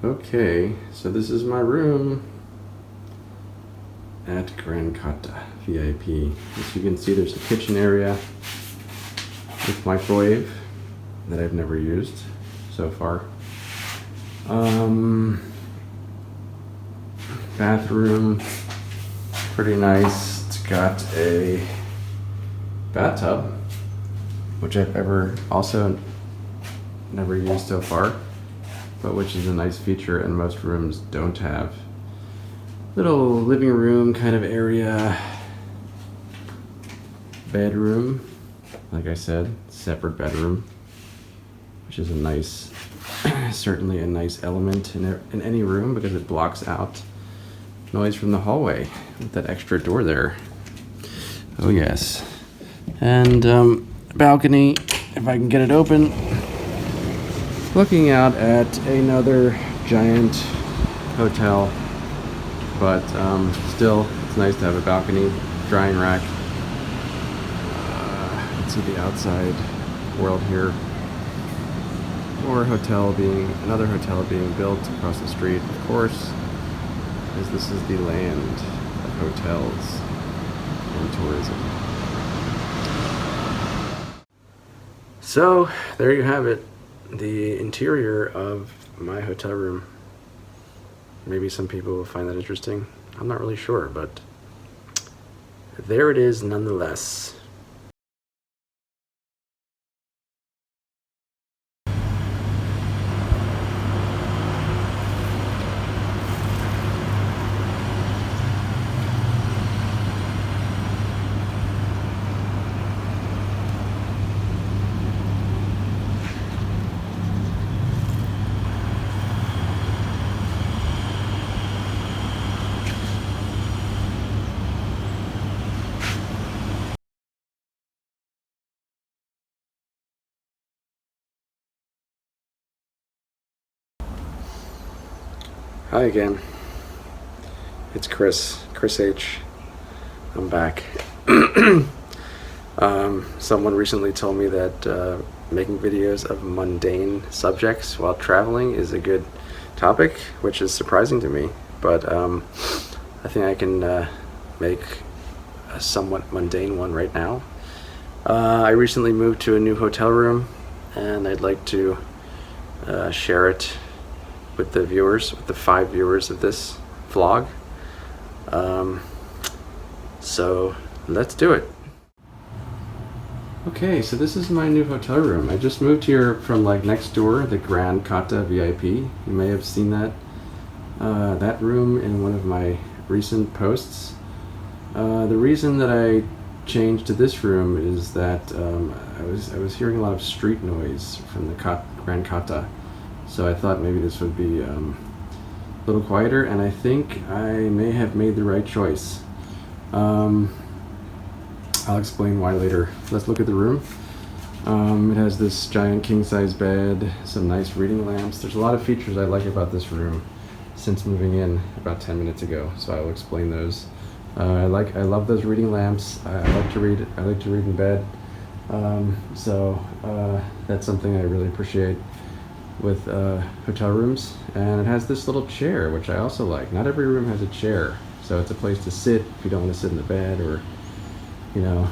Okay, so this is my room at Grand Kata VIP. As you can see, there's a kitchen area with microwave that I've never used so far. Bathroom, pretty nice. It's got a bathtub, which I've also never used so far, but which is a nice feature and most rooms don't have. Little living room kind of area. Bedroom, like I said, separate bedroom, which is a nice, certainly a nice element in any room because it blocks out noise from the hallway with that extra door there. Oh yes. And balcony, if I can get it open, looking out at another giant hotel, but still it's nice to have a balcony, drying rack. You can see the outside world here. Or another hotel being built across the street, of course, as this is the land of hotels and tourism. So there you have it, the interior of my hotel room. Maybe some people will find that interesting. I'm not really sure, but there it is nonetheless. Hi again. It's Chris H. I'm back. Someone recently told me that making videos of mundane subjects while traveling is a good topic, which is surprising to me, but I think I can make a somewhat mundane one right now. I recently moved to a new hotel room, and I'd like to share it with the viewers, with the 5 viewers of this vlog. So let's do it. Okay, so this is my new hotel room. I just moved here from next door, the Grand Kata VIP. You may have seen that room in one of my recent posts. The reason that I changed to this room is that I was hearing a lot of street noise from the Grand Kata. So I thought maybe this would be a little quieter, and I think I may have made the right choice. I'll explain why later. Let's look at the room. It has this giant king-size bed, some nice reading lamps. There's a lot of features I like about this room since moving in about 10 minutes ago, so I will explain those. I love those reading lamps. I like to read in bed. So that's something I really appreciate with hotel rooms. And it has this little chair, which I also like. Not every room has a chair, so it's a place to sit if you don't want to sit in the bed or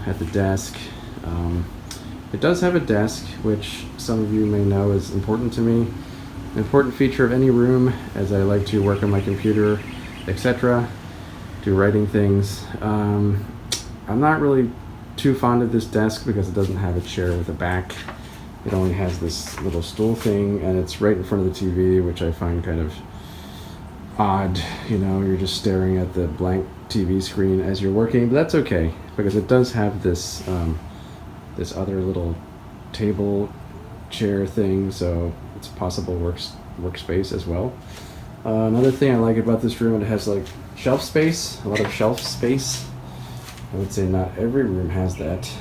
at the desk. It does have a desk, which some of you may know is important to me. An important feature of any room, as I like to work on my computer, etc., do writing things. I'm not really too fond of this desk because it doesn't have a chair with a back. It only has this little stool thing, and it's right in front of the TV, which I find kind of odd. You're just staring at the blank TV screen as you're working, but that's okay because it does have this this other little table chair thing, so it's a possible workspace as well. Another thing I like about this room, it has shelf space, a lot of shelf space. I would say not every room has that.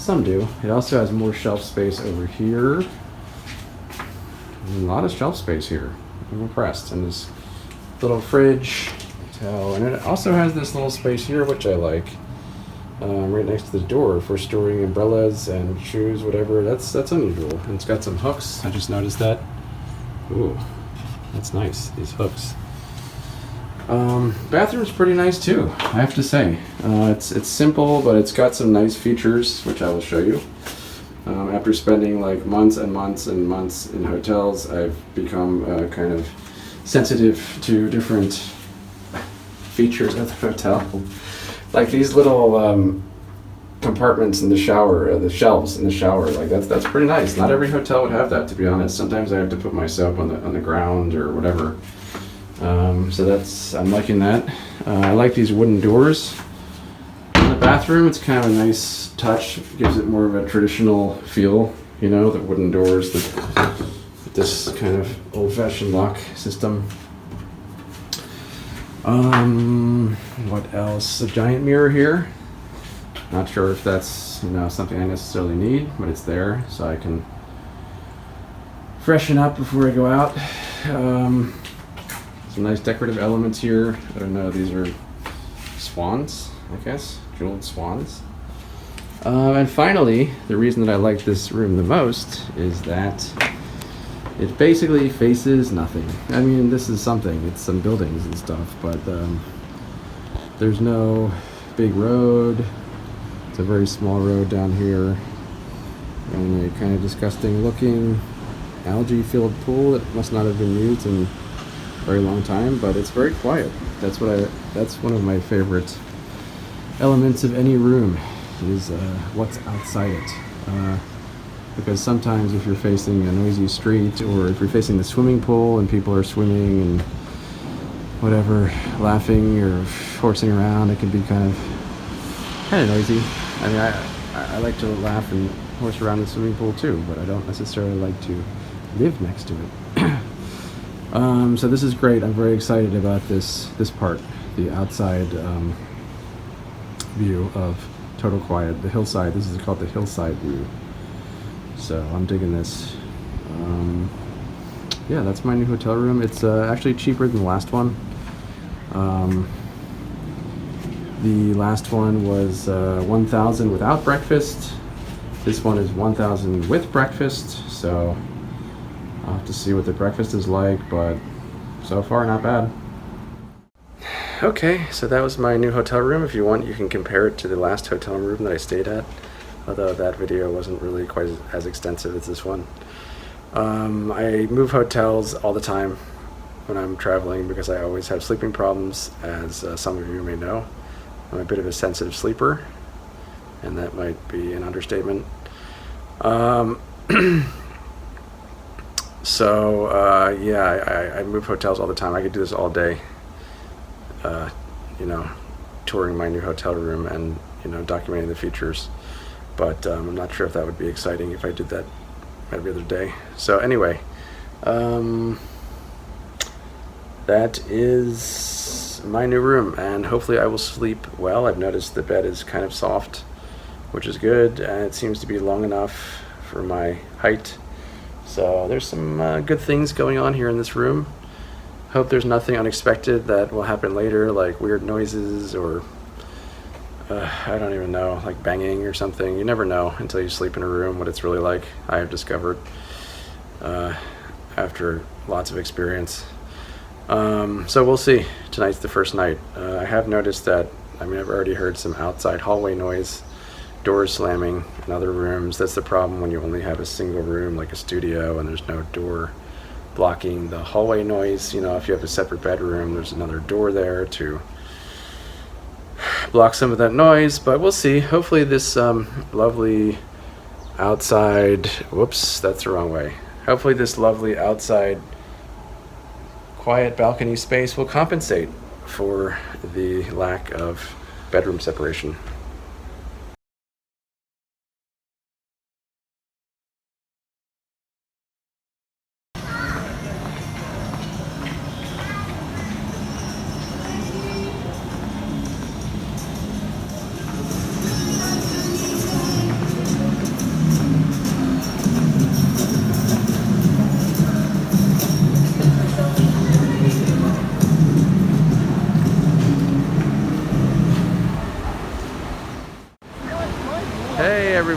Some do. It also has more shelf space over here. A lot of shelf space here. I'm impressed. And this little fridge. And it also has this little space here, which I like. Right next to the door for storing umbrellas and shoes, whatever. That's unusual. And it's got some hooks. I just noticed that. Ooh, that's nice. These hooks. Bathroom's pretty nice too, I have to say. It's simple, but it's got some nice features, which I will show you. After spending like months and months and months in hotels, I've become kind of sensitive to different features of the hotel. Like these little compartments in the shower, the shelves in the shower. Like that's pretty nice. Not every hotel would have that, to be honest. Sometimes I have to put my soap on the ground or whatever. So I'm liking that. I like these wooden doors. In the bathroom, it's kind of a nice touch. It gives it more of a traditional feel, you know, the wooden doors, this kind of old-fashioned lock system. What else? A giant mirror here. Not sure if that's, you know, something I necessarily need, but it's there so I can freshen up before I go out. Some nice decorative elements here. I don't know, these are swans, I guess, jeweled swans. And finally, the reason that I like this room the most is that it basically faces nothing. I mean, this is something, it's some buildings and stuff, but there's no big road. It's a very small road down here, and a kind of disgusting looking algae filled pool that must not have been used in a very long time, but it's very quiet. That's one of my favorite elements of any room is what's outside it. Because sometimes if you're facing a noisy street, or if you're facing the swimming pool and people are swimming and whatever, laughing or horsing around, it can be kind of noisy. I mean, I like to laugh and horse around the swimming pool too, but I don't necessarily like to live next to it. So this is great. I'm very excited about this part, the outside view of total quiet, the hillside. This is called the hillside view. So I'm digging this. Yeah, that's my new hotel room. It's actually cheaper than the last one. The last one was $1,000 without breakfast. This one is $1,000 with breakfast. So I'll have to see what the breakfast is like, but so far not bad. Okay, so that was my new hotel room. If you want, you can compare it to the last hotel room that I stayed at, although that video wasn't really quite as extensive as this one. I move hotels all the time when I'm traveling because I always have sleeping problems, as some of you may know. I'm a bit of a sensitive sleeper, and that might be an understatement. Yeah, I move hotels all the time. I could do this all day, you know, touring my new hotel room and, you know, documenting the features. But I'm not sure if that would be exciting if I did that every other day. So anyway, that is my new room, and hopefully I will sleep well. I've noticed the bed is kind of soft, which is good, and it seems to be long enough for my height. So there's some good things going on here in this room. Hope there's nothing unexpected that will happen later, like weird noises or I don't even know, like banging or something. You never know until you sleep in a room what it's really like, I have discovered after lots of experience. So we'll see. Tonight's the first night. I have noticed that, I mean, I've already heard some outside hallway noise, doors slamming in other rooms. That's the problem when you only have a single room, like a studio, and there's no door blocking the hallway noise. You know, if you have a separate bedroom, there's another door there to block some of that noise, but we'll see. Hopefully this lovely outside, whoops, that's the wrong way. Hopefully this lovely outside quiet balcony space will compensate for the lack of bedroom separation.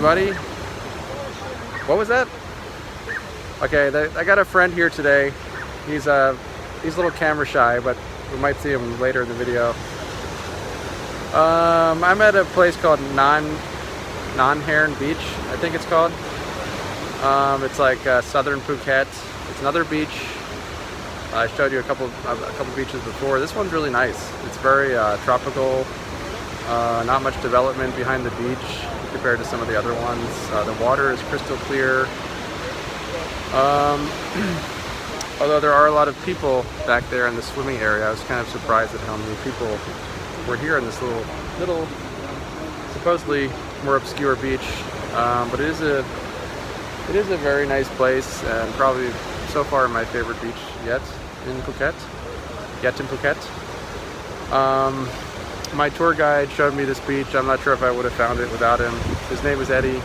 everybody. What was that? Okay, I got a friend here today. He's a little camera shy, but we might see him later in the video. I'm at a place called Nai Harn Beach, I think it's called. It's like southern Phuket. It's another beach. I showed you a couple beaches before. This one's really nice. It's very tropical. Not much development behind the beach compared to some of the other ones. The water is crystal clear. Although there are a lot of people back there in the swimming area, I was kind of surprised at how many people were here in this little supposedly more obscure beach. But it is a very nice place, and probably so far my favorite beach yet in Phuket. My tour guide showed me this beach. I'm not sure if I would have found it without him. His name is Eddy,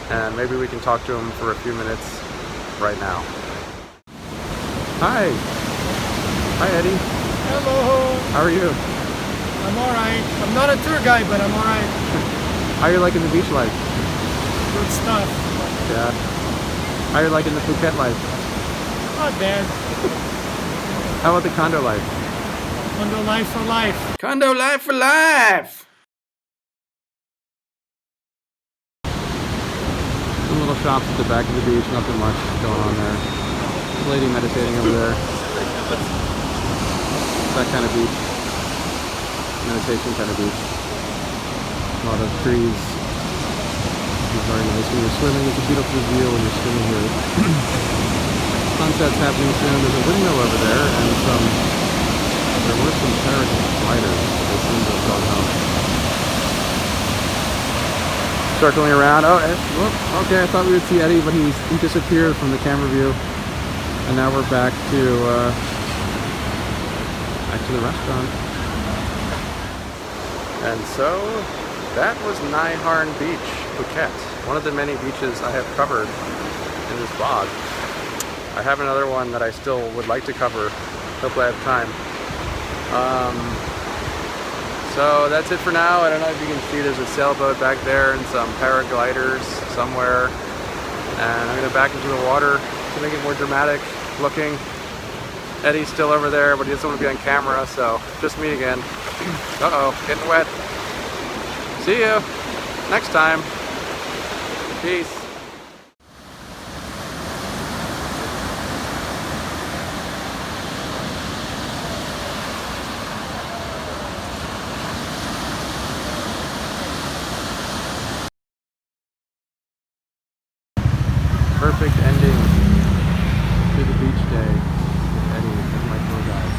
and maybe we can talk to him for a few minutes right now. Hi. Hi, Eddy. Hello. How are you? I'm alright. I'm not a tour guide, but I'm alright. How are you liking the beach life? Good stuff. Yeah. How are you liking the Phuket life? Not bad. How about the condo life? Condo life for life. Condo life for life! Some little shops at the back of the beach, nothing much going on there. There's a lady meditating over there. It's that kind of beach. Meditation kind of beach. A lot of trees. It's very nice when you're swimming. It's a beautiful view when you're swimming here. Sunset's happening soon. There's a windmill over there, and there were some paragliders. They seem to have gone home. Circling around. Oh, okay. I thought we would see Eddy, but he disappeared from the camera view. And now we're back to the restaurant. And so that was Nai Harn Beach, Phuket. One of the many beaches I have covered in this vlog. I have another one that I still would like to cover. Hopefully I have time. So that's it for now. I don't know if you can see, there's a sailboat back there and some paragliders somewhere. And I'm gonna back into the water to make it more dramatic looking. Eddy's still over there, but he doesn't want to be on camera, so just me again. Uh-oh, getting wet. See you next time. Peace. Perfect ending to the beach day with Eddy as my tour guide.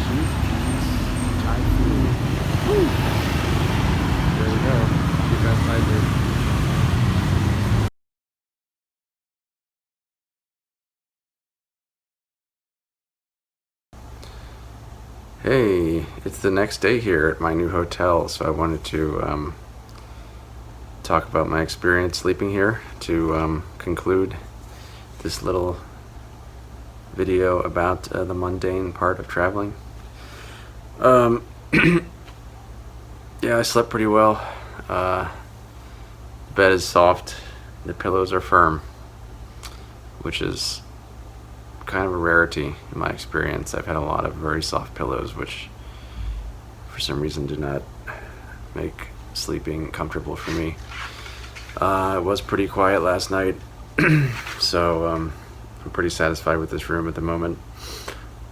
Cheap Thai food. Woo! There we go. Keep that side. Hey, it's the next day here at my new hotel, so I wanted to talk about my experience sleeping here to conclude this little video about the mundane part of traveling. Yeah, I slept pretty well. The bed is soft, the pillows are firm, which is kind of a rarity in my experience. I've had a lot of very soft pillows, which for some reason do not make sleeping comfortable for me. It was pretty quiet last night, so I'm pretty satisfied with this room at the moment.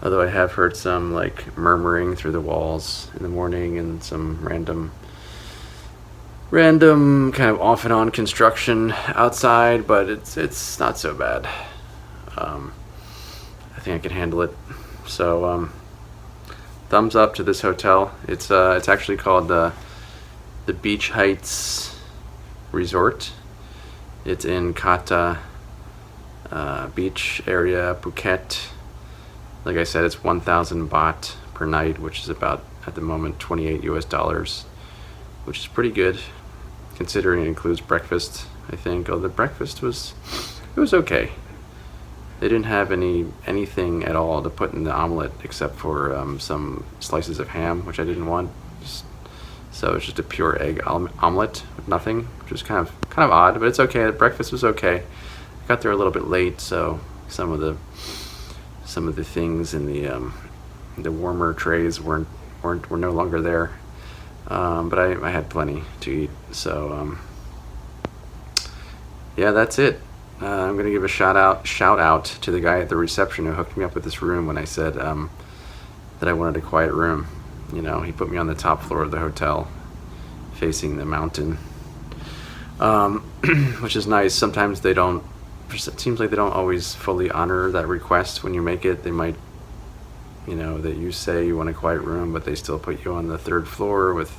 Although I have heard some like murmuring through the walls in the morning and some random kind of off and on construction outside, but it's not so bad. I think I can handle it. So thumbs up to this hotel. It's actually called the Beach Heights Resort. It's in Kata beach area, Phuket. Like I said, it's 1,000 baht per night, which is about, at the moment, $28 US, which is pretty good considering it includes breakfast, I think. Oh, the breakfast was okay. They didn't have anything at all to put in the omelet except for some slices of ham, which I didn't want. Just So it's just a pure egg omelet with nothing, which is kind of odd, but it's okay. The breakfast was okay. I got there a little bit late, so some of the things in the warmer trays were no longer there. But I had plenty to eat. So yeah, that's it. I'm gonna give a shout out to the guy at the reception who hooked me up with this room when I said that I wanted a quiet room. You know, he put me on the top floor of the hotel, facing the mountain, which is nice. Sometimes they don't. It seems like they don't always fully honor that request when you make it. They might, you know, that you say you want a quiet room, but they still put you on the 3rd floor with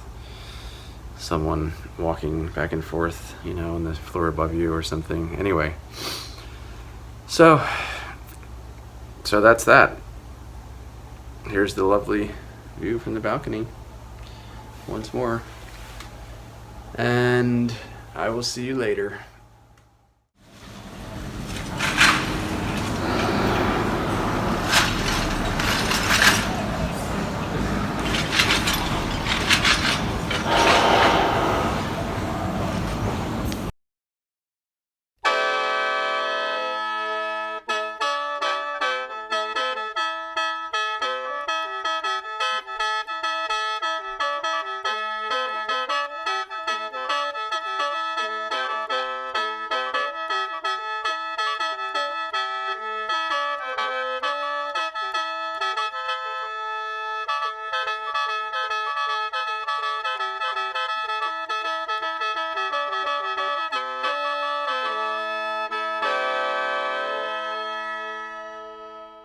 someone walking back and forth, you know, on the floor above you or something. Anyway, so that's that. Here's the lovely view from the balcony once more, and I will see you later.